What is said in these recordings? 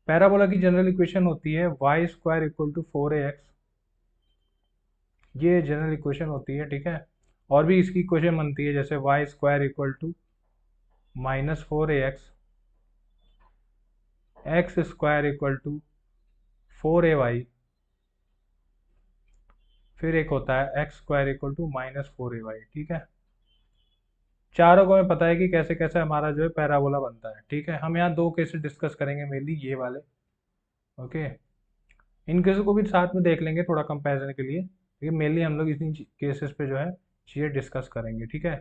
Parabola की general equation होती है Y square equal to 4ax, ये जनरल इक्वेशन होती है, ठीक है। और भी इसकी इक्वेशन बनती है जैसे Y square equal to -4ax, X square equal to 4ay, फिर एक होता है X square equal to -4ay, ठीक है। चारों को हमें पता है कि कैसे कैसे हमारा जो है पैराबोला बनता है, ठीक है। हम यहाँ दो केसेस डिस्कस करेंगे मेनली, ये वाले, ओके। इन केसेस को भी साथ में देख लेंगे थोड़ा कंपैरिजन के लिए, लेकिन मेनली हम लोग इन्हीं केसेस पे जो है चीज़ें डिस्कस करेंगे, ठीक है।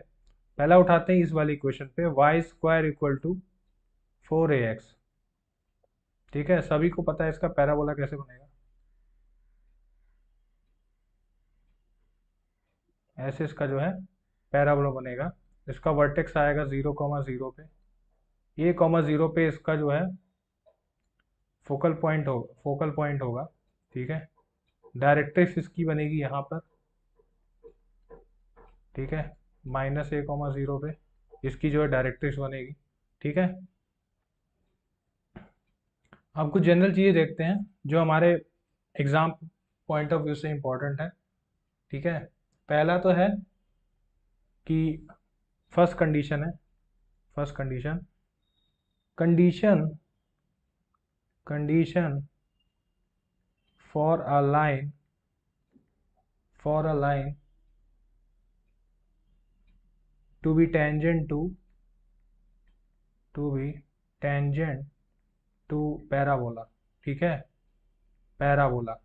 पहला उठाते हैं इस वाली इक्वेशन पे, Y square equal to 4ax, ठीक है। सभी को पता है इसका पैराबोला कैसे बनेगा। ऐसे इसका जो है पैराबोला बनेगा। इसका वर्टेक्स आएगा 0,0 पे, ए कॉमा 0 पे इसका जो है फोकल पॉइंट होगा, ठीक है। डायरेक्ट्रिक्स इसकी बनेगी यहाँ पर, ठीक है, -a,0 पे इसकी जो है डायरेक्ट्रिक्स बनेगी, ठीक है। अब कुछ जनरल चीज़ें देखते हैं जो हमारे एग्जाम पॉइंट ऑफ व्यू से इम्पोर्टेंट है, ठीक है। पहला तो है कि फर्स्ट कंडीशन है, first condition condition condition for a line to be tangent to parabola, ठीक है। पैराबोला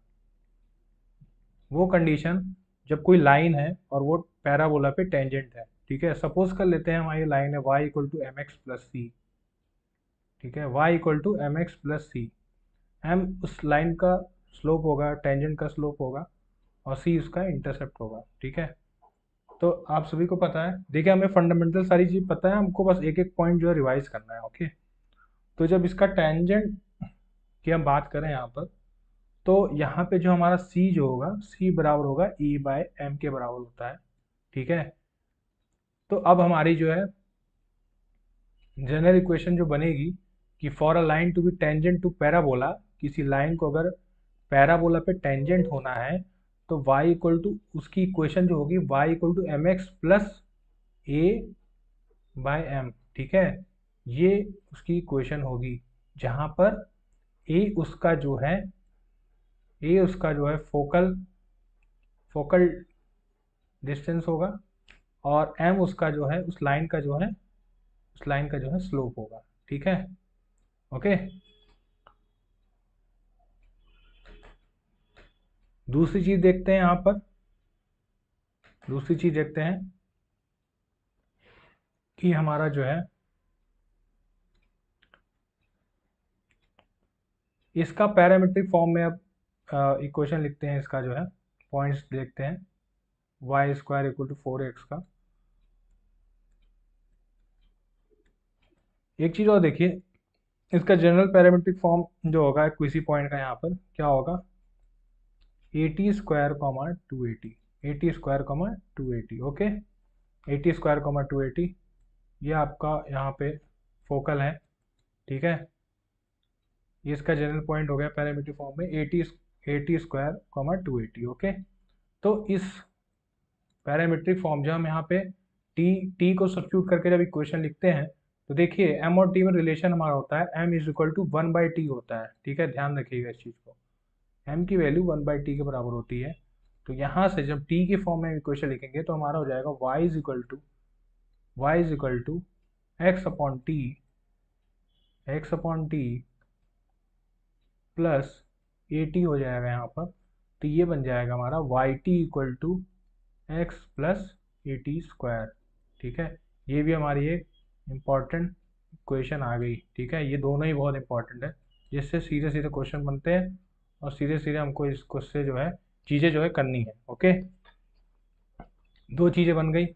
वो कंडीशन जब कोई लाइन है और वो पैराबोला पे टेंजेंट है, ठीक है। सपोज कर लेते हैं हमारी लाइन है y equal to M X plus C, ठीक है। y equal to M X plus C, M उस लाइन का स्लोप होगा, टेंजेंट का स्लोप होगा, और सी उसका इंटरसेप्ट होगा, ठीक है। तो आप सभी को पता है, देखिए हमें फंडामेंटल सारी चीज़ पता है, हमको बस एक एक पॉइंट जो है रिवाइज करना है, ओके। तो जब इसका टेंजेंट की हम बात करें यहाँ पर, तो यहाँ पे जो हमारा c जो होगा, c बराबर होगा E/m के बराबर होता है, ठीक है। तो अब हमारी जो है जनरल इक्वेशन जो बनेगी कि for a line to be tangent to parabola, किसी लाइन को अगर पैराबोला पे टेंजेंट होना है तो y इक्वल टू, उसकी इक्वेशन जो होगी y equal to M X plus a/m, ठीक है। ये उसकी इक्वेशन होगी जहाँ पर a उसका जो है फोकल डिस्टेंस होगा, और m उसका जो है उस लाइन का जो है स्लोप होगा, ठीक है, ओके। दूसरी चीज देखते हैं यहाँ पर, दूसरी चीज देखते हैं कि हमारा जो है इसका पैरामीट्रिक फॉर्म में अब इक्वेशन लिखते हैं, इसका जो है पॉइंट्स देखते हैं, Y square equal to 4x का। एक चीज और देखिए, इसका जनरल पैरामीट्रिक फॉर्म जो होगा किसी पॉइंट का यहाँ पर क्या होगा, 80 square comma 280, 80 square comma 280, okay. 80 square comma 280 ये आपका यहाँ पे फोकल है, ठीक है। ये इसका जनरल पॉइंट हो गया पैरामीट्रिक फॉर्म में 80 स्क्वायर कॉमा 280, ओके। तो इस पैरामीट्रिक फॉर्म जब हम यहाँ पे टी को सब्स्टिट्यूट करके जब इक्वेशन लिखते हैं, तो देखिए एम और टी में रिलेशन हमारा होता है M is equal to 1/t होता है, ठीक है। ध्यान रखिएगा इस चीज़ को, एम की वैल्यू 1/t के बराबर होती है। तो यहाँ से जब टी के फॉर्म में इक्वेशन लिखेंगे तो हमारा हो जाएगा y is equal to X upon T plus A T हो जाएगा यहाँ पर। तो ये बन जाएगा हमारा Y T equal to X plus A T square, ठीक है। ये भी हमारी एक इम्पॉर्टेंट इक्वेशन आ गई, ठीक है। ये दोनों ही बहुत इंपॉर्टेंट है, जिससे सीधे सीधे क्वेश्चन बनते हैं और सीधे सीधे हमको इसको से जो है चीज़ें जो है करनी है, ओके। दो चीज़ें बन गई,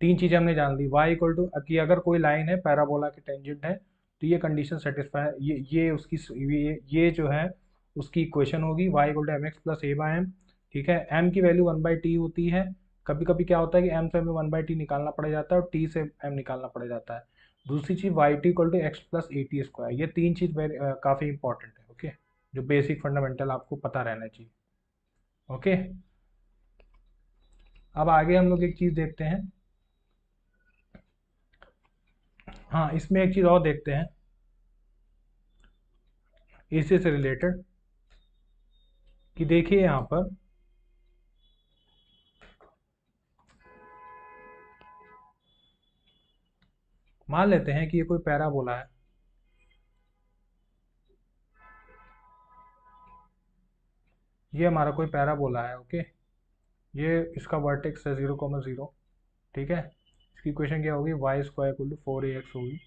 तीन चीज़ें हमने जान ली। y इक्वल टू कि अगर कोई लाइन है पैराबोला के टेंजेंट है तो ये कंडीशन सेटिस्फाई है, ये उसकी ये जो है उसकी इक्वेशन होगी y equal to M X plus a/m, ठीक है। m की वैल्यू 1/t होती है। कभी कभी क्या होता है कि m से हमें 1/t निकालना पड़ जाता है और t से m निकालना पड़ जाता है। दूसरी चीज़ y t equal to X plus A T square, ये तीन चीज़ काफ़ी इंपॉर्टेंट है, ओके, जो बेसिक फंडामेंटल आपको पता रहना चाहिए। ओके, अब आगे हम लोग एक चीज़ देखते हैं। हाँ, इसमें एक चीज़ और देखते हैं इसी से रिलेटेड, कि देखिए यहाँ पर मान लेते हैं कि ये कोई पैराबोला है, ये हमारा कोई पैराबोला है। ओके, ये इसका वर्टेक्स है 0,0, ठीक है। इसकी इक्वेशन क्या होगी, Y square equal to 4ax होगी।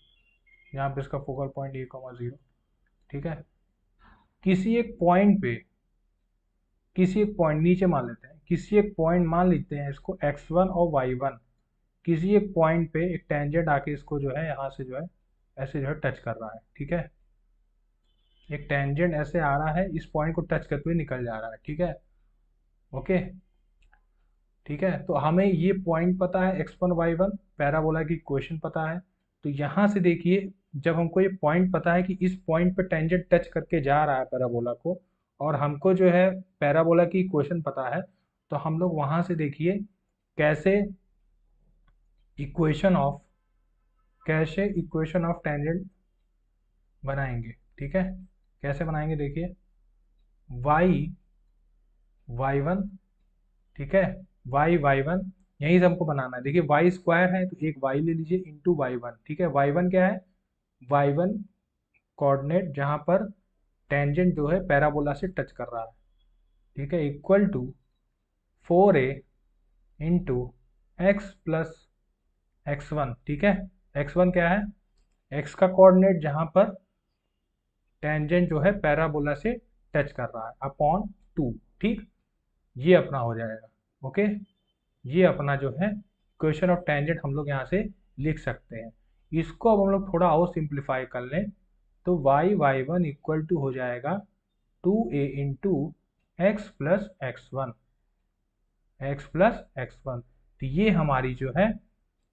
यहाँ पे इसका फोकल पॉइंट a,0, ठीक है। किसी एक पॉइंट पे, किसी एक पॉइंट नीचे मान लेते हैं, किसी एक पॉइंट मान लेते हैं इसको x1 और y1, किसी एक पॉइंट पे एक टेंजेंट आके इसको जो है यहाँ से जो है ऐसे जो है टच कर रहा है, ठीक है। एक टेंजेंट ऐसे आ रहा है, इस पॉइंट को टच करते हुए निकल जा रहा है, ठीक है। ओके, ठीक है। तो हमें ये पॉइंट पता है x1 y1, पैराबोला की इक्वेशन पता है। तो यहाँ से देखिए, जब हमको ये पॉइंट पता है कि इस पॉइंट पे टेंजेंट टच करके जा रहा है पैराबोला को, और हमको जो है पैराबोला की इक्वेशन पता है, तो हम लोग वहाँ से देखिए कैसे इक्वेशन ऑफ टेंजेंट बनाएंगे, ठीक है। कैसे बनाएंगे, देखिए y y1, ठीक है, y1 यहीं से हमको बनाना है। देखिए y स्क्वायर है तो एक y ले लीजिए इंटू y1, ठीक है। y1 क्या है, y1 कोऑर्डिनेट जहां पर टेंजेंट जो है पैराबोला से टच कर रहा है, ठीक है, equal to 4a into X plus x1, ठीक है। x1 क्या है, x का कोऑर्डिनेट जहां पर टेंजेंट जो है पैराबोला से टच कर रहा है, अपॉन 2, ठीक। ये अपना हो जाएगा। ओके, ये अपना जो है इक्वेशन ऑफ टेंजेंट हम लोग यहाँ से लिख सकते हैं। इसको अब हम लोग थोड़ा और सिंप्लीफाई कर लें तो y1 इक्वल टू हो जाएगा 2a into X plus x1, तो ये हमारी जो है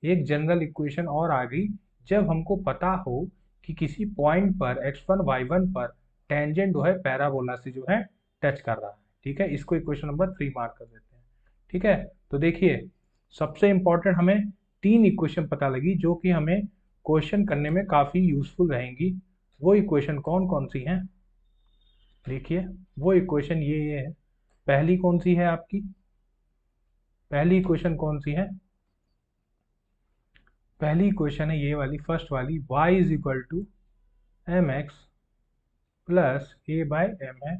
एक जनरल इक्वेशन और आ गई। जब हमको पता हो कि किसी पॉइंट पर x1 y1 पर टेंजेंट जो है पैराबोला से जो है टच कर रहा है, ठीक है। इसको इक्वेशन नंबर 3 मार्क कर देते हैं, ठीक है। तो देखिए सबसे इंपॉर्टेंट हमें 3 इक्वेशन पता लगी जो कि हमें क्वेश्चन करने में काफ़ी यूजफुल रहेंगी। वो इक्वेशन कौन कौन सी हैं, देखिए वो इक्वेशन ये है। पहली कौन सी है आपकी, पहली इक्वेशन कौन सी है, पहली इक्वेशन है ये वाली, फर्स्ट वाली, y is equal to M X plus A by M है।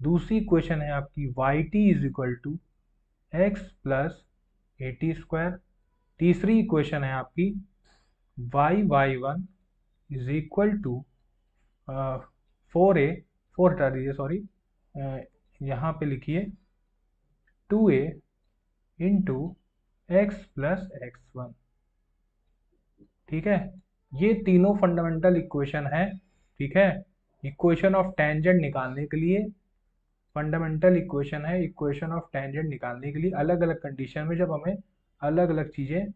दूसरी इक्वेशन है आपकी Y T is equal to X plus A T square. तीसरी इक्वेशन है आपकी y1 is equal to 4a, 4 हटा दीजिए सॉरी, यहाँ पे लिखिए 2a into X plus x1, ठीक है। ये तीनों फंडामेंटल इक्वेशन है, ठीक है। इक्वेशन ऑफ टेंजेंट निकालने के लिए फंडामेंटल इक्वेशन है, इक्वेशन ऑफ टेंजेंट निकालने के लिए अलग अलग कंडीशन में जब हमें अलग अलग चीज़ें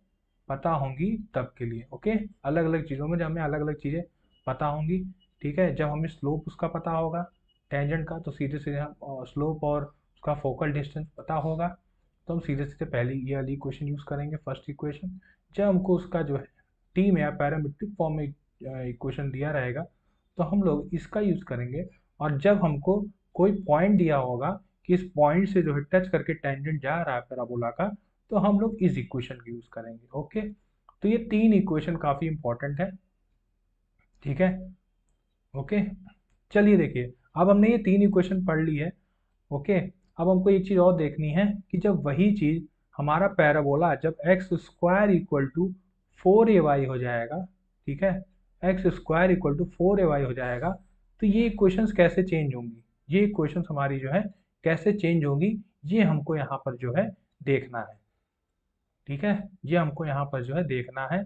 पता होंगी तब के लिए। ओके, अलग अलग चीज़ों में जब हमें अलग अलग चीज़ें पता होंगी, ठीक है। जब हमें स्लोप उसका पता होगा टेंजेंट का, तो सीधे सीधे हम स्लोप और उसका फोकल डिस्टेंस पता होगा तो हम सीधे सीधे पहली ये वाली इक्वेशन यूज़ करेंगे, फर्स्ट इक्वेशन। जब हमको उसका जो है टी में या पैरामीट्रिक फॉर्म में इक्वेशन दिया रहेगा तो हम लोग इसका यूज़ करेंगे। और जब हमको कोई पॉइंट दिया होगा कि इस पॉइंट से जो है टच करके टेंजेंट जा रहा है पैराबोला का, तो हम लोग इस इक्वेशन का यूज़ करेंगे। ओके, तो ये 3 इक्वेशन काफ़ी इंपॉर्टेंट है, ठीक है। ओके, चलिए देखिए अब हमने ये 3 इक्वेशन पढ़ ली है। ओके, अब हमको एक चीज़ और देखनी है कि जब वही चीज़ हमारा पैराबोला जब x square equal to 4ay हो जाएगा, ठीक है, X square equal to 4ay हो जाएगा, तो ये इक्वेशंस कैसे चेंज होंगी, ये इक्वेशंस हमारी जो है कैसे चेंज होंगी, ये हमको यहाँ पर जो है देखना है, ठीक है। ये हमको यहाँ पर जो है देखना है।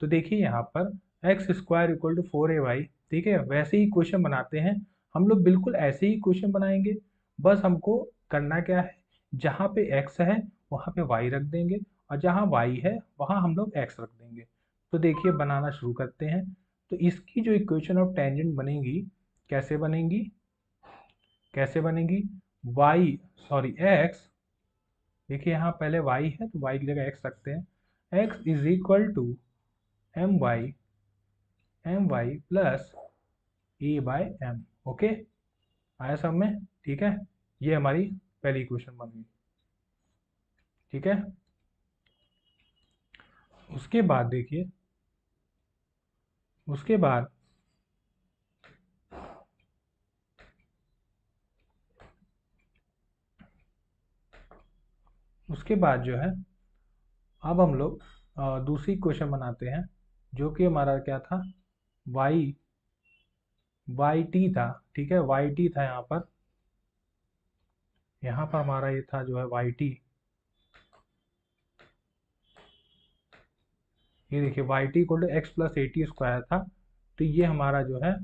तो देखिए यहाँ पर x square equal to 4ay, ठीक है, वैसे ही क्वेश्चन बनाते हैं हम लोग, बिल्कुल ऐसे ही क्वेश्चन बनाएंगे। बस हमको करना क्या है, जहाँ पे x है वहाँ पे y रख देंगे और जहाँ y है वहाँ हम लोग x रख देंगे। तो देखिए बनाना शुरू करते हैं। तो इसकी जो इक्वेशन ऑफ टेंजेंट बनेगी, कैसे बनेगी, कैसे बनेगी? y सॉरी x, देखिए यहाँ पहले y है तो y की जगह x रखते हैं। x is equal to my plus a by m। Okay, आया सब में? ठीक है, ये हमारी पहली इक्वेशन बन गई। ठीक है, उसके बाद देखिए, उसके बाद उसके बाद जो है, अब हम लोग दूसरी क्वेश्चन बनाते हैं, जो कि हमारा क्या था, y वाई टी था। ठीक है, वाई टी था यहाँ पर हमारा ये था जो है वाई टी। ये देखिए Y T equal to X plus A T square था। तो ये हमारा जो है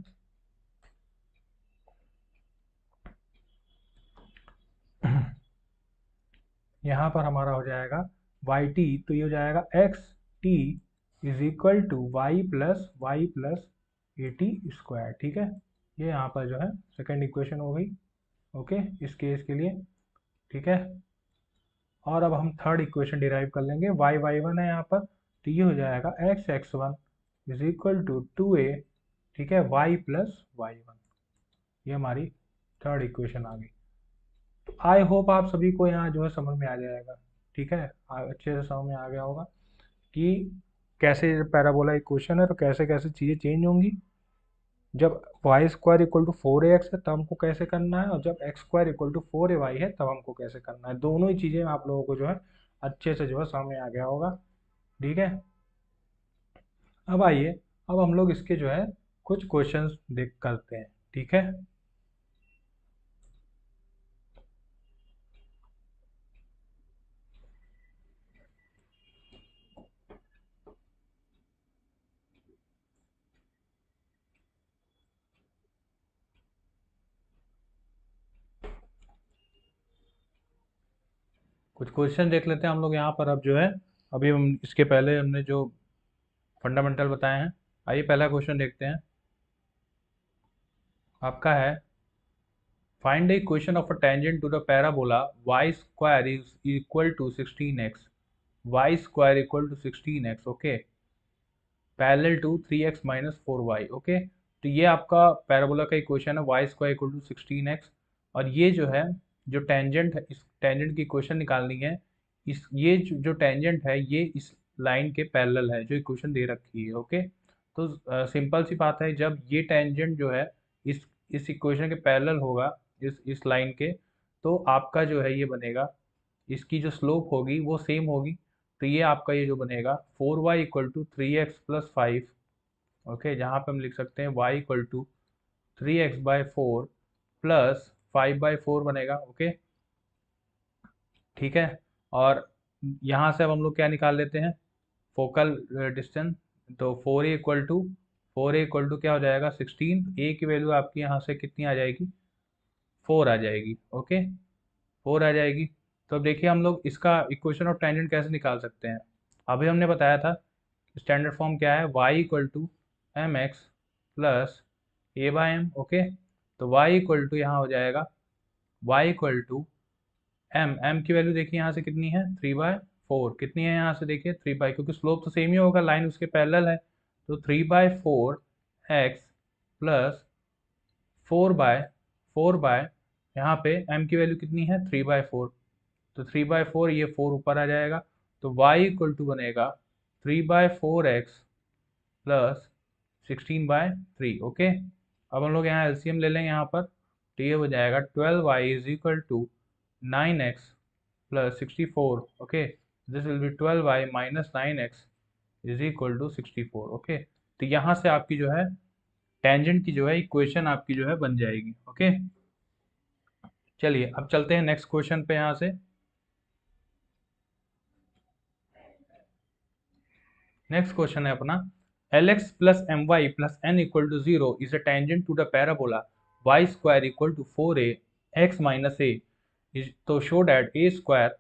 यहाँ पर हमारा हो जाएगा वाई टी, तो ये हो जाएगा X T is equal to Y plus A T square. ठीक है, ये यहाँ पर जो है सेकेंड इक्वेशन हो गई। ओके, इस केस के लिए। ठीक है, और अब हम थर्ड इक्वेशन डिराइव कर लेंगे। वाई वन है यहाँ पर, तो ये हो जाएगा X one is equal to 2a, ठीक है, वाई प्लस वाई वन। ये हमारी थर्ड इक्वेशन आ गई। तो आई होप आप सभी को यहाँ जो है समझ में आ जाएगा। ठीक है, अच्छे से समझ में आ गया होगा कि कैसे पैराबोला इक्वेशन है तो कैसे कैसे चीज़ें चेंज होंगी। जब Y square equal to 4ax है तब हमको कैसे करना है, और जब x square equal to 4ay है तब हमको कैसे करना है। दोनों ही चीज़ें आप लोगों को जो है अच्छे से जो है समझ में आ गया होगा। ठीक है, अब आइए, अब हम लोग इसके जो है कुछ क्वेश्चंस देख करते हैं। ठीक है, कुछ क्वेश्चन देख लेते हैं हम लोग यहाँ पर। अब जो है, अभी हम इसके पहले हमने जो फंडामेंटल बताए हैं, आइए पहला क्वेश्चन देखते हैं। आपका है, find the equation of a tangent to the parabola y square is equal to 16x, y square equal to 16x, okay, parallel to 3x minus 4y। Okay, तो ये आपका पैराबोला का इक्वेशन है, y square equal to 16x। और ये जो है, जो टेंजेंट है, इस टेंजेंट की इक्वेशन निकालनी है। इस ये जो टेंजेंट है ये इस लाइन के पैरेलल है जो इक्वेशन दे रखी है। ओके, तो सिंपल सी बात है, जब ये टेंजेंट जो है इस इक्वेशन के पैरेलल होगा, इस लाइन के, तो आपका जो है ये बनेगा, इसकी जो स्लोप होगी वो सेम होगी। तो ये आपका ये जो बनेगा 4y equal to 3x+5। Okay, जहाँ पे हम लिख सकते हैं y equal to 3x/4 plus 5/4 बनेगा। ओके, ठीक है, और यहाँ से अब हम लोग क्या निकाल लेते हैं, फोकल डिस्टेंस। तो 4a इक्वल टू क्या हो जाएगा, 16। a की वैल्यू आपकी यहाँ से कितनी आ जाएगी, 4 आ जाएगी। ओके, 4 आ जाएगी। तो अब देखिए हम लोग इसका इक्वेशन ऑफ टेंजेंट कैसे निकाल सकते हैं। अभी हमने बताया था स्टैंडर्ड फॉर्म क्या है, y equal to M X plus A by M. Okay, तो y इक्वल टू यहाँ हो जाएगा y इक्वल टू m की वैल्यू देखिए यहाँ से कितनी है, 3/4। कितनी है यहाँ से देखिए 3 क्योंकि स्लोप तो सेम ही होगा, लाइन उसके पैरेलल है। तो 3/4x प्लस 4/4 यहाँ पे m की वैल्यू कितनी है, 3/4। तो 3/4, ये 4 ऊपर आ जाएगा। तो y इक्वल टू बनेगा 3/4x प्लस 16/3। ओके, अब हम लोग यहाँ एलसीएम ले लेंगे यहाँ पर, तो ये हो जाएगा 12y is equal to 9x plus 64। Okay, this will be 12y minus 9x is equal to 64। Okay, तो यहाँ से आपकी जो है टेंजेंट की जो है इक्वेशन आपकी जो है बन जाएगी। ओके, चलिए अब चलते हैं नेक्स्ट क्वेश्चन पे। यहाँ से नेक्स्ट क्वेश्चन है अपना, Lx plus M Y plus N equal to 0 is a tangent to the parabola y square equal to 4a x minus A. तो शो डैट ए स्क्वायर,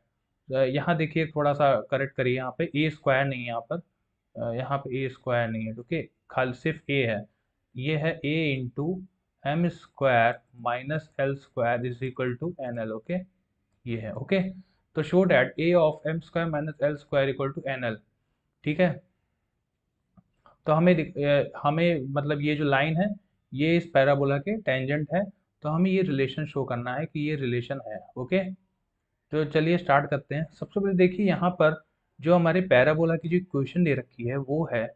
यहाँ देखिए थोड़ा सा करेक्ट करिए, यहाँ पे ए स्क्वायर नहीं है, यहाँ पे ए स्क्वायर नहीं है। ओके, खाली सिर्फ ए है। ये है a into M square minus L square is equal to N L. Okay, ये है। ओके, तो show that A of M square minus L square equal to N L. ठीक है, तो हमें मतलब ये जो लाइन है ये इस पैराबोला के टेंजेंट है, तो हमें ये रिलेशन शो करना है कि ये रिलेशन है। ओके, तो चलिए स्टार्ट करते हैं। सबसे पहले देखिए यहाँ पर जो हमारे पैराबोला की जो इक्वेशन दे रखी है वो है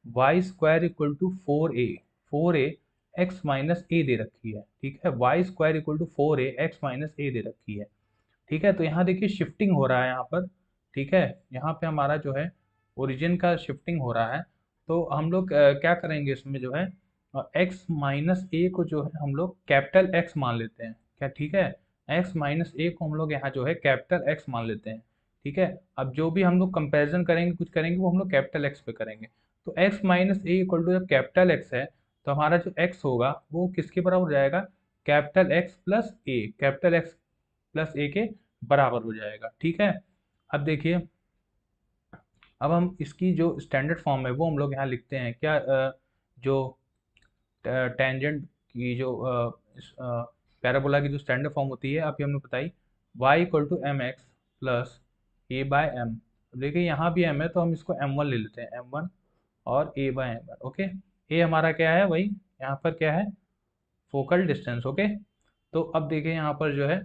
Y square equal to 4a X minus A दे रखी है। ठीक है, Y square equal to 4a X minus A दे रखी है। ठीक है, तो यहाँ देखिए शिफ्टिंग हो रहा है यहाँ पर। ठीक है, यहाँ पे हमारा जो है ओरिजिन का शिफ्टिंग हो रहा है। तो हम लोग क्या करेंगे इसमें जो है एक्स माइनस ए को जो है हम लोग कैपिटल एक्स मान लेते हैं क्या। ठीक है, एक्स माइनस ए को हम लोग यहाँ जो है कैपिटल एक्स मान लेते हैं। ठीक है, अब जो भी हम लोग कंपेरिजन करेंगे कुछ करेंगे वो हम लोग कैपिटल एक्स पे करेंगे। तो X minus A equal to जब कैपिटल एक्स है तो हमारा जो एक्स होगा वो किसके बराबर हो जाएगा, कैपिटल एक्स प्लस ए, कैपिटल एक्स प्लस ए के बराबर हो जाएगा। ठीक है, अब देखिए अब हम इसकी जो स्टैंडर्ड फॉर्म है वो हम लोग यहाँ लिखते हैं क्या, जो टेंजेंट की जो पैराबोला की जो स्टैंडर्ड फॉर्म होती है अभी हमने बताई, y equal to M X plus A by M. देखिए यहाँ भी m है तो हम इसको m1 ले लेते हैं, m1 और a bye m1। Okay, a हमारा क्या है, वही यहाँ पर क्या है, फोकल डिस्टेंस। ओके, तो अब देखिए यहाँ पर जो है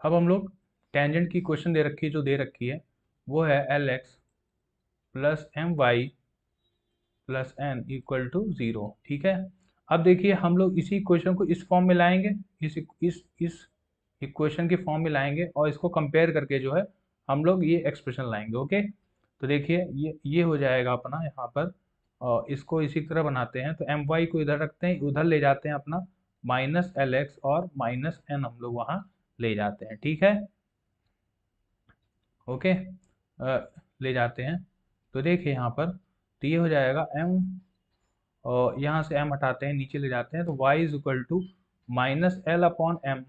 अब हम लोग टेंजेंट की क्वेश्चन दे रखी है, जो दे रखी है वो है L X plus M Y plus N equal to zero. ठीक है, अब देखिए हम लोग इसी इक्वेशन को इस फॉर्म में लाएंगे, इस इक्वेशन के फॉर्म में लाएंगे और इसको कंपेयर करके जो है हम लोग ये एक्सप्रेशन लाएंगे। ओके, तो देखिए ये हो जाएगा अपना यहाँ पर, और इसको इसी तरह बनाते हैं। तो एम वाई को इधर रखते हैं, उधर ले जाते हैं अपना माइनस एल एक्स और माइनस एन हम लोग वहाँ ले जाते हैं। ठीक है, ओके, ले जाते हैं। तो देखिए यहाँ पर तो ये हो जाएगा m, और यहाँ से m हटाते हैं नीचे ले जाते हैं तो y is equal to minus L upon M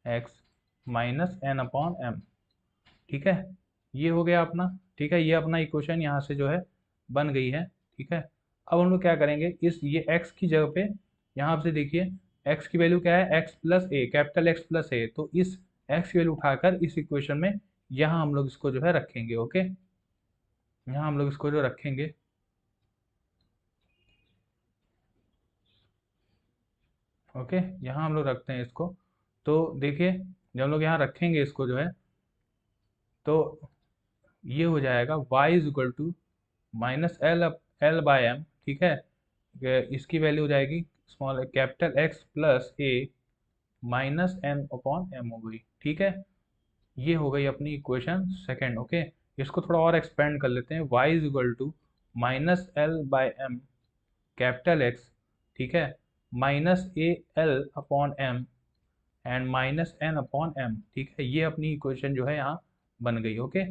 X minus N upon M. ठीक है, ये हो गया अपना। ठीक है, ये अपना इक्वेशन यहाँ से जो है बन गई है। ठीक है, अब हम लोग क्या करेंगे, इस ये x की जगह पे यहाँ से देखिए x की वैल्यू क्या है, x प्लस ए, कैपिटल x प्लस ए। तो इस x की वैल्यू उठाकर इस इक्वेशन में यहाँ हम लोग इसको जो है रखेंगे। ओके, यहाँ हम लोग इसको जो रखेंगे, ओके, यहाँ हम लोग रखते हैं इसको। तो देखिए जब हम लोग यहाँ रखेंगे इसको जो है तो ये हो जाएगा y is equal to minus L by M. ठीक है, इसकी वैल्यू हो जाएगी small capital X plus A minus N upon M हो गई। ठीक है, ये हो गई अपनी इक्वेशन सेकेंड। ओके, इसको थोड़ा और एक्सपेंड कर लेते हैं, y is equal to minus L by M capital X, ठीक है, minus A L upon M and minus N upon M. ठीक है, ये अपनी इक्वेशन जो है यहाँ बन गई। ओके,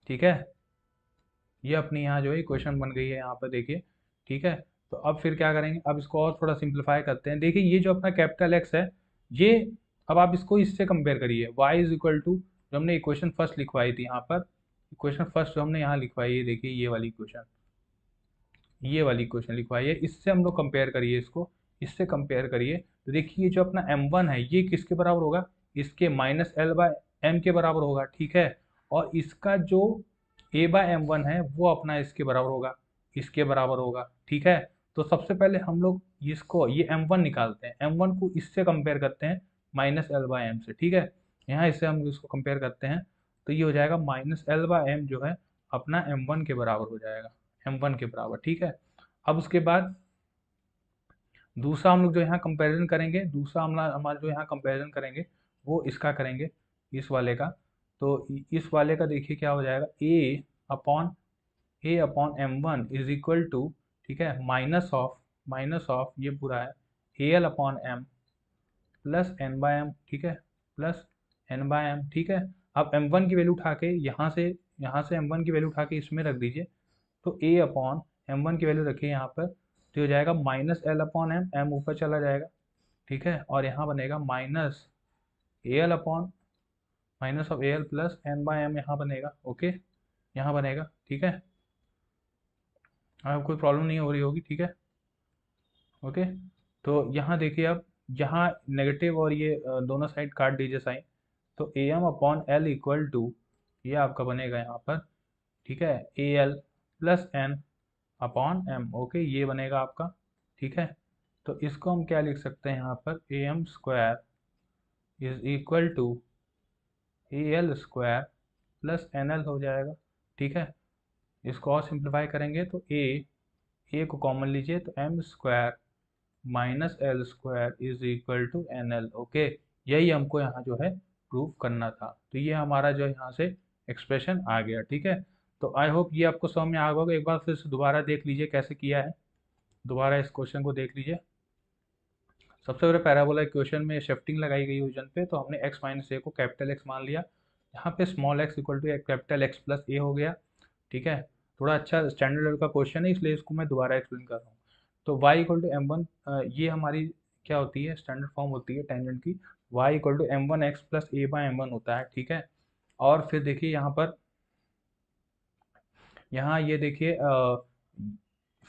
ठीक है, ये अपनी यहाँ जो है इक्वेशन बन गई है यहाँ पर देखिए। ठीक है, तो अब फिर क्या करेंगे, अब इसको और थोड़ा सिंप्लीफाई करते हैं। देखिए ये जो अपना कैपिटल एक्स है ये, अब आप इसको इससे कंपेयर करिए, y इज इक्वल टू जो हमने इक्वेशन फर्स्ट लिखवाई थी यहाँ पर, इक्वेशन फर्स्ट जो हमने यहाँ लिखवाई है देखिए ये वाली इक्वेशन, ये वाली इक्वेशन लिखवाई है, इससे हम लोग कंपेयर करिए इसको, इससे कंपेयर करिए तो देखिए जो अपना m1 है ये किसके बराबर होगा, इसके माइनस एल बाय एम के बराबर होगा। ठीक है, और इसका जो a बाय एम वन है वो अपना इसके बराबर होगा, इसके बराबर होगा। ठीक है, तो सबसे पहले हम लोग इसको ये m1 निकालते हैं, m1 को इससे कंपेयर करते हैं माइनस एल बाय एम से। ठीक है, यहाँ इससे हम इसको कंपेयर करते हैं तो ये हो जाएगा माइनस एल बाय एम जो है अपना m1 के बराबर हो जाएगा, m1 के बराबर। ठीक है, अब उसके बाद दूसरा हम लोग जो यहाँ कंपैरिजन करेंगे, दूसरा हम हमारा जो यहाँ कंपैरिजन करेंगे वो इसका करेंगे, इस वाले का। तो इस वाले का देखिए क्या हो जाएगा, A upon M one is equal to, ठीक है, माइनस ऑफ ये पूरा है A L upon M plus N by M. ठीक है, प्लस एन बाय एम। ठीक है, अब एम वन की वैल्यू उठा के यहाँ से एम वन की वैल्यू उठा के इसमें रख दीजिए, तो ए अपॉन एम वन की वैल्यू रखिए यहाँ पर, तो हो जाएगा minus L upon M, M ऊपर चला जाएगा। ठीक है, और यहाँ बनेगा minus A L upon minus of A L plus N by M यहाँ बनेगा। ओके, यहाँ बनेगा। ठीक है, अब कोई प्रॉब्लम नहीं हो रही होगी। ठीक है, ओके। तो यहाँ देखिए, अब यहाँ नेगेटिव और ये दोनों साइड काट दीजिए साइन। तो A M upon L equal to, ये आपका बनेगा यहाँ पर, ठीक है, A L plus N upon M. Okay, ये बनेगा आपका, ठीक है। तो इसको हम क्या लिख सकते हैं यहाँ पर, A M square is equal to A L square plus N L हो जाएगा, ठीक है। इसको और सिंप्लीफाई करेंगे तो ए को कॉमन लीजिए तो M square minus L square is equal to N L. Okay, यही हमको यहाँ जो है प्रूव करना था। तो ये हमारा जो यहाँ से एक्सप्रेशन आ गया, ठीक है। तो आई होप ये आपको समझ में आ गया होगा। एक बार फिर से दोबारा देख लीजिए कैसे किया है, दोबारा इस क्वेश्चन को देख लीजिए। सबसे पहले पैराबोला इक्वेशन में शिफ्टिंग लगाई गई ओरिजिन पे, तो हमने x माइनस ए को कैपिटल एक्स मान लिया। यहाँ पे small X equal to capital X plus A हो गया, ठीक है। थोड़ा अच्छा स्टैंडर्ड लेवल का क्वेश्चन है, इसलिए इसको मैं दोबारा एक्सप्लेन कर रहा हूँ। तो y equal to M one, ये हमारी क्या होती है, स्टैंडर्ड फॉर्म होती है टेंजेंट की। y equal to M one X plus A by M one होता है, ठीक है। और फिर देखिए यहाँ पर, यहाँ ये देखिए,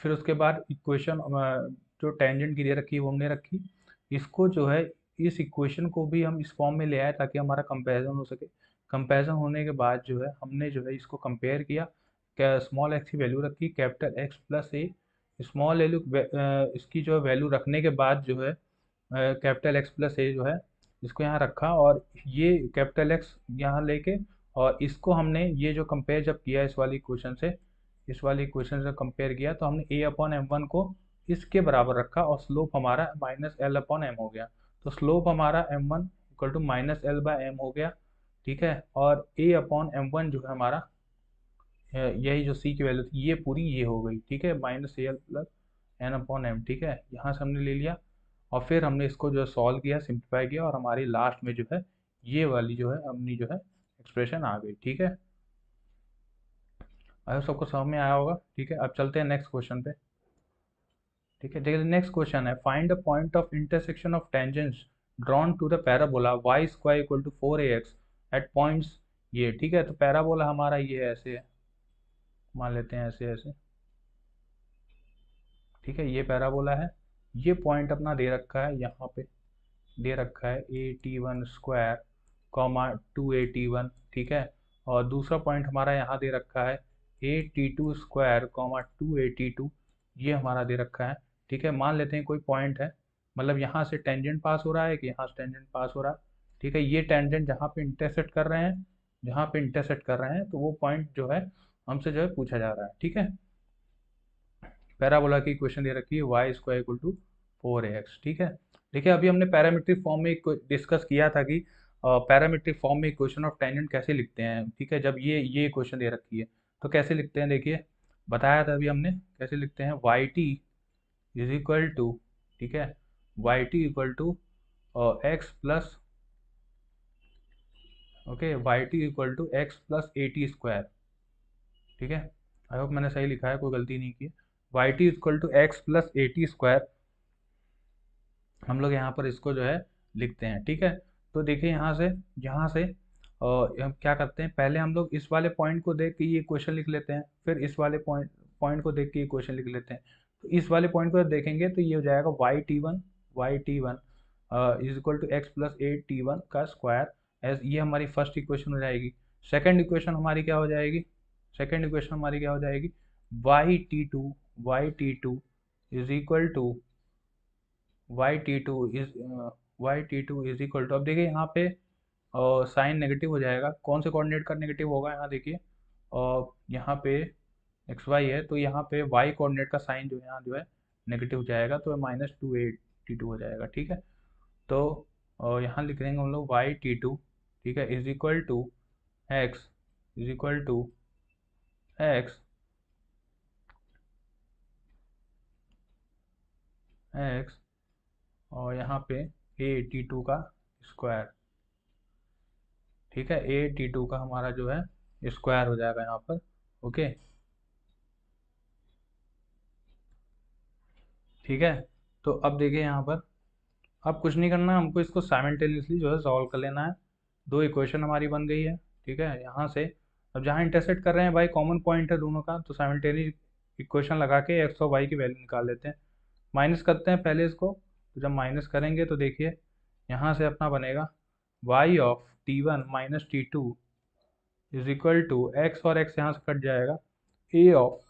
फिर उसके बाद इक्वेशन जो टेंजेंट की दे रखी है वो हमने रखी। इसको जो है, इस इक्वेशन को भी हम इस फॉर्म में ले आए ताकि हमारा कंपैरिजन हो सके। कंपैरिजन होने के बाद जो है हमने जो है इसको कंपेयर किया, क्या स्मॉल एक्स की वैल्यू रखी कैपिटल एक्स प्लस ए। स्मॉल वैल्यू इसकी जो वैल्यू रखने के बाद जो है कैपिटल एक्स प्लस ए जो है इसको यहाँ रखा, और ये कैपिटल एक्स यहाँ लेके, और इसको हमने ये जो कंपेयर जब किया इस वाली इक्वेशन से, इस वाली इक्वेशन से कंपेयर किया, तो हमने ए अपॉन एम वन को इसके बराबर रखा और स्लोप हमारा माइनस एल अपॉन एम हो गया। तो स्लोप हमारा M one equal to minus L by M हो गया, ठीक है। और ए अपॉन एम वन जो है हमारा, यही जो सी की वैल्यू थी ये पूरी ये हो गई, ठीक है, minus A L plus N upon M, ठीक है। यहाँ से हमने ले लिया और फिर हमने इसको जो है सॉल्व किया, सिंप्लीफाई किया, और हमारी लास्ट में जो है ये वाली जो है अपनी जो है एक्सप्रेशन आ गई, ठीक है। आई होप सबको समझ में आया होगा, ठीक है। अब चलते हैं नेक्स्ट क्वेश्चन पे, ठीक है। देखिए नेक्स्ट क्वेश्चन है, find the point of intersection of tangents drawn to the parabola Y square equal to 4ax at points ये, ठीक है। तो पैराबोला हमारा ये ऐसे है, मान लेते हैं ऐसे ऐसे, ठीक है। ये पैराबोला है, ये पॉइंट अपना दे रखा है, यहाँ पे दे रखा है A T one square comma 2a t1, ठीक है। और दूसरा पॉइंट हमारा यहाँ दे रखा है A T two square comma 2a t2, ये हमारा दे रखा है, ठीक है। मान लेते हैं कोई पॉइंट है, मतलब यहाँ से टेंजेंट पास हो रहा है कि यहाँ से टेंजेंट पास हो रहा है, ठीक है। ये टेंजेंट जहाँ पे इंटरसेक्ट कर रहे हैं, जहाँ पे इंटरसेक्ट कर रहे हैं, तो वो पॉइंट जो है हमसे जो है पूछा जा रहा है, ठीक है। पैराबोला की इक्वेशन दे रखी है Y square equal to 4ax, ठीक है। देखिए अभी हमने पैरामीट्रिक फॉर्म में डिस्कस किया था कि पैरामीट्रिक फॉर्म में इक्वेशन ऑफ टेंजेंट कैसे लिखते हैं, ठीक है। जब ये इक्वेशन दे रखी है तो कैसे लिखते हैं, देखिए बताया था अभी हमने कैसे लिखते हैं, Y T is equal to, ठीक है, Y T equal to X plus, okay, Y T equal to X plus A T square, ठीक है। आई होप मैंने सही लिखा है, कोई गलती नहीं की। Y T equal to X plus A T square हम लोग यहाँ पर इसको जो है लिखते हैं, ठीक है। तो देखिए यहाँ से हम क्या करते हैं, पहले हम लोग इस वाले पॉइंट को देख के ये क्वेश्चन लिख लेते हैं, फिर इस वाले पॉइंट पॉइंट को देख के ये क्वेश्चन लिख लेते हैं। तो इस वाले पॉइंट को देखेंगे तो ये हो जाएगा Y T one is equal to X plus A T one का स्क्वायर, एज ये हमारी फर्स्ट इक्वेशन हो जाएगी। सेकेंड इक्वेशन हमारी क्या हो जाएगी, सेकेंड इक्वेशन हमारी क्या हो जाएगी, Y T two is equal to Y T two is equal to, अब देखिए यहाँ पे साइन नेगेटिव हो जाएगा, कौन से कोऑर्डिनेट का नेगेटिव होगा, यहाँ देखिए यहाँ पे एक्स वाई है, तो यहाँ पे वाई कोऑर्डिनेट का साइन जो है यहाँ जो है नेगेटिव हो जाएगा, तो -2a t2 हो जाएगा, ठीक है। तो यहाँ लिख देंगे हम लोग वाई टी टू, ठीक है, is equal to X, is equal to X X और यहाँ पे ए टी टू का स्क्वायर, ठीक है, ए टी टू का हमारा जो है स्क्वायर हो जाएगा यहाँ पर, ओके, ठीक है। तो अब देखिए यहाँ पर, अब कुछ नहीं करना है हमको, इसको साइमल्टेनियसली जो है सॉल्व कर लेना है। दो इक्वेशन हमारी बन गई है, ठीक है। यहाँ से अब जहाँ इंटरसेक्ट कर रहे हैं भाई, कॉमन पॉइंट है दोनों का, तो साइमल्टेनियस इक्वेशन लगा के एक्स और वाई की वैल्यू निकाल लेते हैं। माइनस करते हैं पहले इसको। तो जब माइनस करेंगे तो देखिए यहाँ से अपना बनेगा y of t1 minus t2 is equal to X, और एक्स यहाँ से कट जाएगा, a ऑफ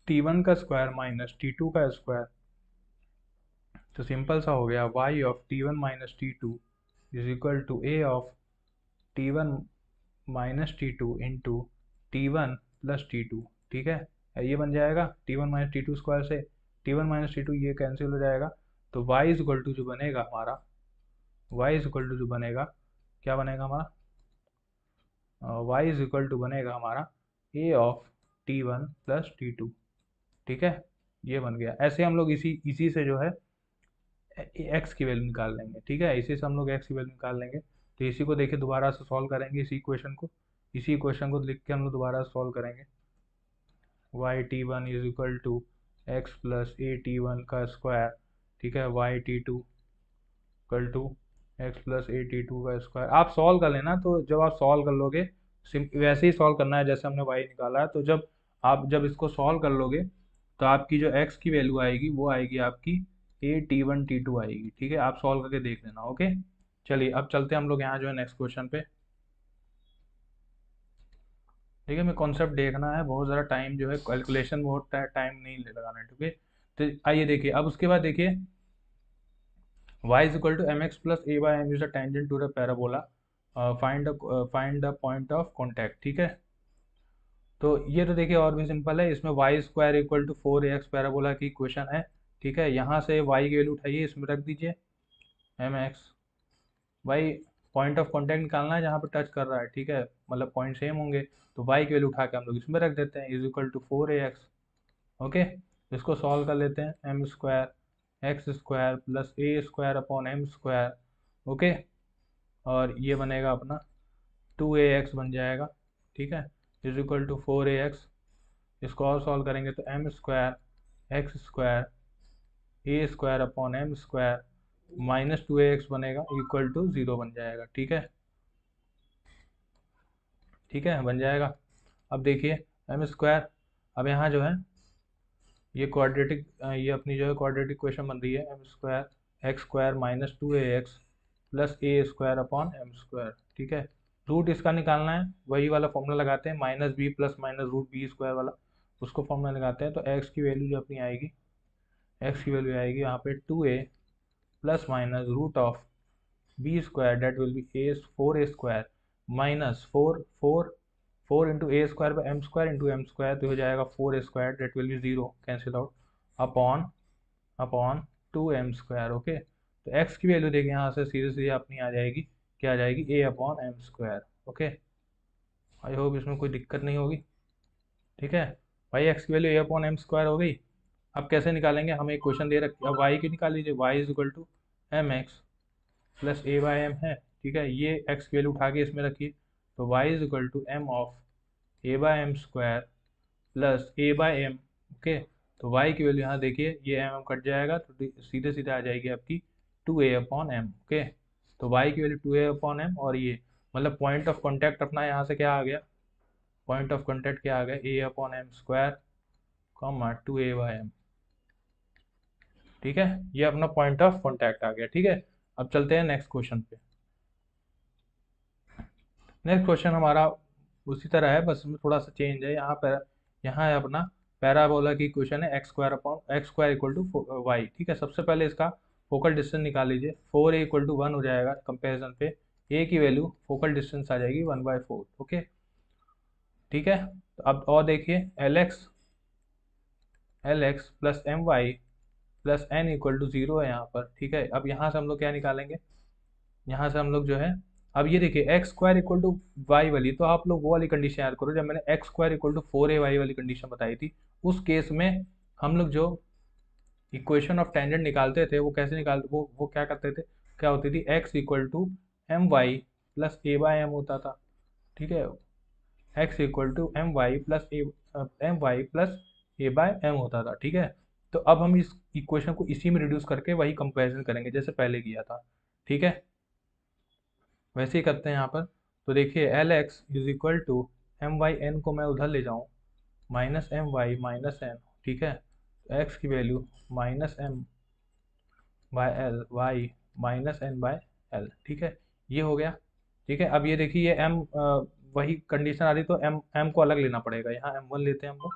t1 का स्क्वायर माइनस t2 का स्क्वायर। तो सिंपल सा हो गया y of t1 minus t2 is equal to a of t1 minus t2 into t1 plus t2। ठीक है, ये बन जाएगा t1 minus T two square से t1 माइनस टी टू ये कैंसिल हो जाएगा। तो y इज इक्वल टू जो बनेगा हमारा, y इज इक्वल टू जो बनेगा, क्या बनेगा हमारा, y इज इक्वल टू बनेगा हमारा a of t1 plus t2। ठीक है, ये बन गया। ऐसे हम लोग इसी इसी से जो है x की वैल्यू निकाल लेंगे। ठीक है, इसी से हम लोग x की वैल्यू निकाल लेंगे। तो इसी को देखिए दोबारा से सॉल्व करेंगे, इसी इक्वेशन को लिख के हम लोग दोबारा सॉल्व करेंगे। Y T one is equal to X plus A T one का स्क्वायर। ठीक है, Y T two equal to X plus A T two का स्क्वायर। आप सॉल्व कर लेना, तो जब आप सॉल्व कर लोगे वैसे ही सॉल्व करना है जैसे हमने वाई निकाला है। तो जब इसको सॉल्व कर लोगे तो आपकी जो एक्स की वैल्यू आएगी वो आएगी आपकी A T one T two आएगी। ठीक है, आप सॉल्व करके देख लेना। ओके, चलिए अब चलते हैं हम लोग यहाँ जो है नेक्स्ट क्वेश्चन पे। ठीक है, मैं कॉन्सेप्ट देखना है, बहुत ज़्यादा टाइम जो है कैलकुलेशन, बहुत टाइम नहीं लगाना है। ठीक है, तो आइए देखिए अब उसके बाद देखिए y is equal to mx plus a by m is the tangent to the parabola, find the point of contact। ठीक है, तो ये तो देखिए और भी सिंपल है, इसमें Y square equal to 4ax parabola की इक्वेशन है। ठीक है, यहाँ से y की वैल्यू उठाइए, इसमें रख दीजिए mx। y point of contact निकालना है जहाँ पर टच कर रहा है। ठीक है, मतलब पॉइंट सेम होंगे, तो y की वैल्यू उठा के हम लोग इसमें रख देते हैं, is equal to 4ax। Okay, इसको सॉल्व कर लेते हैं, M square X square plus A square upon M square. Okay, और ये बनेगा अपना 2ax बन जाएगा। ठीक है, इज इक्वल टू 4ax। इसको और सॉल्व करेंगे तो M square X square A square upon M square minus 2ax बनेगा, इक्वल टू 0 बन जाएगा। ठीक है, ठीक है बन जाएगा। अब देखिए एम स्क्वायर, अब यहाँ जो है ये क्वाड्रेटिक, ये अपनी जो है क्वाड्रेटिक क्वेश्चन बन रही है, M square X square minus 2ax plus A square upon M square. ठीक है, रूट इसका निकालना है, वही वाला फॉर्मूला लगाते हैं, minus B plus minus root B square वाला, उसको फॉर्मूला लगाते हैं। तो एक्स की वैल्यू जो अपनी आएगी, एक्स की वैल्यू आएगी यहाँ पे 2a plus minus root of B square, that will be A 4a square minus 4 into A square by M square into M square, तो हो जाएगा 4a square, that will be 0 cancel out, upon upon 2m square. Okay, तो x की value देखिए यहाँ से सीधे सीधे अपनी आ जाएगी, क्या आ जाएगी, a upon M square. Okay, I hope इसमें कोई दिक्कत नहीं होगी। ठीक है भाई, x की वैल्यू a अपॉन एम स्क्वायर हो गई। अब कैसे निकालेंगे, हमें एक क्वेश्चन दे रखी है, अब y की निकाल लीजिए, y is equal to M X plus A by M है। ठीक है, ये x की वैल्यू उठा के इसमें रखिए, तो y is equal to M of A by M square plus A by M. Okay, तो y की वैल्यू यहाँ देखिए, ये एम कट जाएगा तो सीधे सीधे आ जाएगी आपकी 2a अपॉन एम। ओके, तो y की वैल्यू 2a अपॉन एम, और ये मतलब पॉइंट ऑफ कॉन्टैक्ट अपना यहाँ से क्या आ गया, पॉइंट ऑफ कॉन्टैक्ट क्या आ गया, a upon M square comma 2a by M. ठीक है, ये अपना पॉइंट ऑफ कॉन्टैक्ट आ गया। ठीक है, अब चलते हैं नेक्स्ट क्वेश्चन पे। नेक्स्ट क्वेश्चन हमारा उसी तरह है, बस इसमें थोड़ा सा चेंज है। यहाँ पर यहाँ है अपना पैराबोला की इक्वेशन है, X square upon X square equal to Y. ठीक है, सबसे पहले इसका फोकल डिस्टेंस निकाल लीजिए, 4a इक्वल टू 1 हो जाएगा, कंपेरिजन पे a की वैल्यू फोकल डिस्टेंस आ जाएगी 1/4। ओके, ठीक है, तो अब और देखिए L X plus M Y plus N equal to 0 है यहाँ पर। ठीक है, अब यहाँ से हम लोग क्या निकालेंगे, यहाँ से हम लोग जो है, अब ये देखिए X square equal to Y वाली, तो आप लोग वो वाली कंडीशन याद करो जब मैंने x square equal to 4a वाली कंडीशन बताई थी। उस केस में हम लोग जो इक्वेशन ऑफ टेंजेंट निकालते थे वो कैसे निकालते, वो क्या करते थे, क्या होती थी, X equal to M Y plus A by M होता था। ठीक है, X equal to M Y plus A by M होता था। ठीक है, तो अब हम इस इक्वेशन को इसी में रिड्यूस करके वही कंपेरिजन करेंगे जैसे पहले किया था। ठीक है, वैसे ही करते हैं यहाँ पर। तो देखिए L X is equal to M Y N को मैं उधर ले जाऊँ, minus M Y minus N. ठीक है, एक्स की वैल्यू minus M by L, Y minus N by L, ठीक है, ये हो गया। ठीक है, अब ये देखिए ये एम, वही कंडीशन आ रही तो एम एम को अलग लेना पड़ेगा। यहाँ एम वन लेते हैं हम लोग,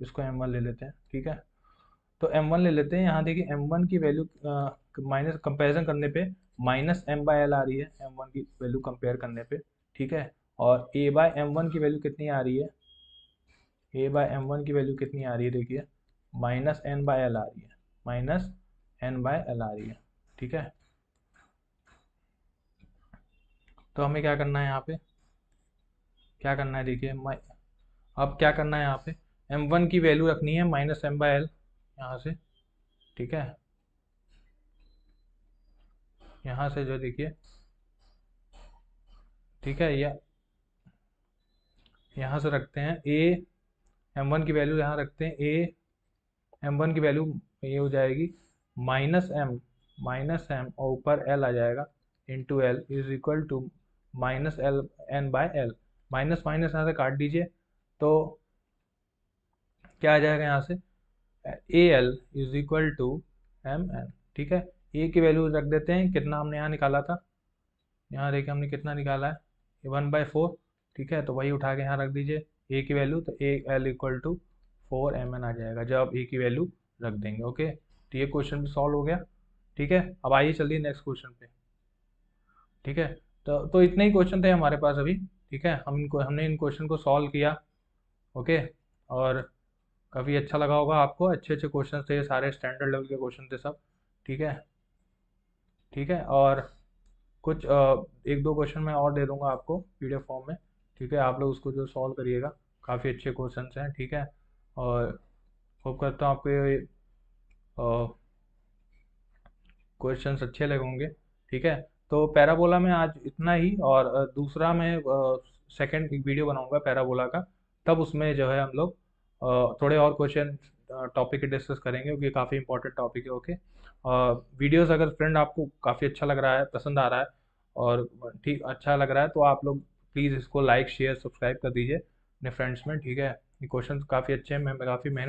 इसको एम वन ले लेते हैं। ठीक है, तो एम वन ले लेते हैं। यहाँ देखिए एम वन की वैल्यू माइनस कंपेरिजन करने पे माइनस एम बाय एल आ रही है, एम वन की वैल्यू कंपेयर करने पे। ठीक है, और ए बाय एम वन की वैल्यू कितनी आ रही है, ए बाय एम वन की वैल्यू कितनी आ रही है, देखिए माइनस एन बाय एल आ रही है, माइनस एन बाय एल आ रही है। ठीक है, तो हमें क्या करना है यहाँ पे, क्या करना है देखिए, अब क्या करना है यहाँ पे, एम वन की वैल्यू रखनी है माइनस एम बाय एल यहाँ से। ठीक है, यहाँ से जो देखिए, ठीक है, या यहाँ से रखते हैं ए, एम वन की वैल्यू यहाँ रखते हैं ए, एम वन की वैल्यू ये हो जाएगी माइनस एम और ऊपर एल आ जाएगा into L is equal to minus L N by L. Minus minus यहाँ से काट दीजिए तो क्या आ जाएगा यहाँ से, A L is equal to M N. ठीक है, ए की वैल्यू रख देते हैं, कितना हमने यहाँ निकाला था, यहाँ देखिए हमने कितना निकाला है 1/4। ठीक है, तो वही उठा के यहाँ रख दीजिए ए की वैल्यू, तो A L equal to 4 mn आ जाएगा जब आप ए की वैल्यू रख देंगे। ओके, तो ये क्वेश्चन भी सॉल्व हो गया। ठीक है, अब आइए चलिए नेक्स्ट क्वेश्चन पे। ठीक है, तो इतने ही क्वेश्चन थे हमारे पास अभी। ठीक है, हमने इन क्वेश्चन को सॉल्व किया। ओके, और काफ़ी अच्छा लगा होगा आपको, अच्छे अच्छे क्वेश्चन थे, सारे स्टैंडर्ड लेवल के क्वेश्चन थे सब। ठीक है, ठीक है, और कुछ एक दो क्वेश्चन मैं और दे दूंगा आपको पीडीएफ फॉर्म में। ठीक है, आप लोग उसको जो सॉल्व करिएगा, काफ़ी अच्छे क्वेश्चंस हैं। ठीक है, और होप करता हूँ आपको ये क्वेश्चंस अच्छे लगे होंगे। ठीक है, तो पैराबोला में आज इतना ही, और दूसरा मैं सेकंड वीडियो बनाऊंगा पैराबोला का, तब उसमें जो है हम लोग थोड़े और क्वेश्चन टॉपिक डिस्कस करेंगे, क्योंकि काफ़ी इंपॉर्टेंट टॉपिक है। ओके, वीडियोस अगर फ्रेंड आपको काफ़ी अच्छा लग रहा है, पसंद आ रहा है, और ठीक अच्छा लग रहा है, तो आप लोग प्लीज़ इसको लाइक शेयर सब्सक्राइब कर दीजिए अपने फ्रेंड्स में। ठीक है, ये क्वेश्चन काफ़ी अच्छे हैं, मैं काफ़ी मेहनत